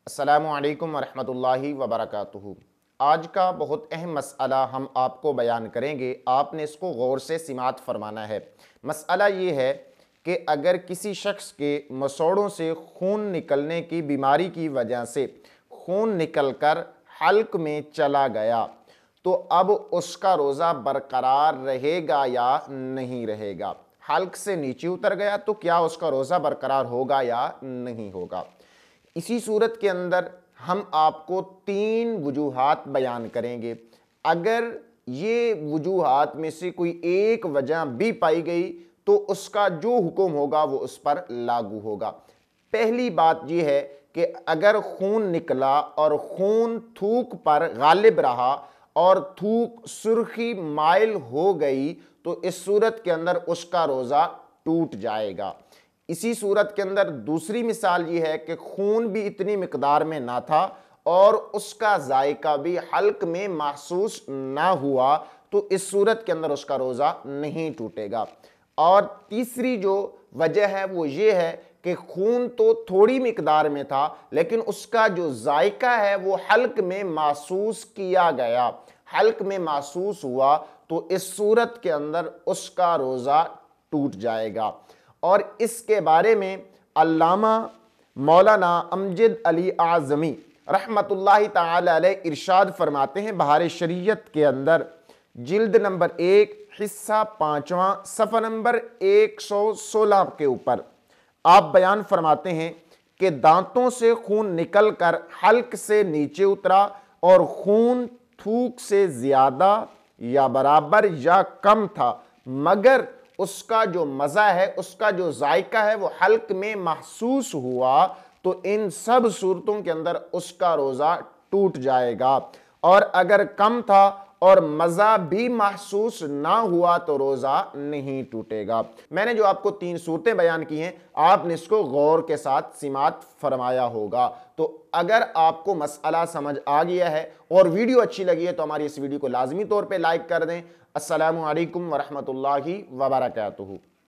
السلام علیکم ورحمۃ اللہ وبرکاتہ۔ آج کا بہت اہم مسئلہ ہم آپ کو بیان کریں گے، آپ نے اس کو غور سے سماعت فرمانا ہے۔ مسئلہ یہ ہے کہ اگر کسی شخص کے مسوڑوں سے خون نکلنے کی بیماری کی وجہ سے خون نکل کر حلق میں چلا گیا تو اب اس کا روزہ برقرار رہے گا یا نہیں رہے گا؟ حلق سے نیچے اتر گیا تو کیا اس کا روزہ برقرار ہوگا یا نہیں ہوگا؟ اسی صورت کے اندر ہم آپ کو 3 وجوہات بیان کریں گے۔ اگر یہ وجوہات میں سے کوئی ایک وجہ بھی پائی گئی تو اس کا جو حکم ہوگا وہ اس پر لاگو ہوگا۔ پہلی بات یہ ہے کہ اگر خون نکلا اور خون تھوک پر غالب رہا اور تھوک سرخی مائل ہو گئی تو اس صورت کے اندر اس کا روزہ ٹوٹ جائے گا۔ اسی صورت کے اندر دوسری مثال یہ ہے کہ خون بھی اتنی مقدار میں نہ تھا اور اس کا ذائقہ بھی حلق میں محسوس نہ ہوا تو اس صورت کے اندر اس کا روزہ نہیں ٹوٹے گا۔ اور تیسری جو وجہ ہے وہ یہ ہے کہ خون تو تھوڑی مقدار میں تھا لیکن اس کا جو ذائقہ ہے وہ حلق میں محسوس کیا گیا، حلق میں محسوس ہوا تو اس صورت کے اندر اس کا روزہ ٹوٹ جائے گا۔ اور اس کے بارے میں علامہ مولانا امجد علی اعظمی رحمت اللہ تعالی علیہ ارشاد فرماتے ہیں بہار شریعت کے اندر، جلد نمبر 1 حصہ 5واں صفحہ نمبر 116 کے اوپر آپ بیان فرماتے ہیں کہ دانتوں سے خون نکل کر حلق سے نیچے اترا اور خون تھوک سے زیادہ یا برابر یا کم تھا مگر اس کا جو مزہ ہے، اس کا جو ذائقہ ہے وہ حلق میں محسوس ہوا تو ان سب صورتوں کے اندر اس کا روزہ ٹوٹ جائے گا۔ اور اگر کم تھا اور مزہ بھی محسوس نہ ہوا تو روزہ نہیں ٹوٹے گا۔ میں نے جو آپ کو 3 صورتیں بیان کی ہیں آپ نے اس کو غور کے ساتھ سماعت فرمایا ہوگا۔ تو اگر آپ کو مسئلہ سمجھ آ گیا ہے اور ویڈیو اچھی لگی ہے تو ہماری اس ویڈیو کو لازمی طور پہ لائک کر دیں۔ السلام علیکم ورحمۃ اللہ وبرکاتہ۔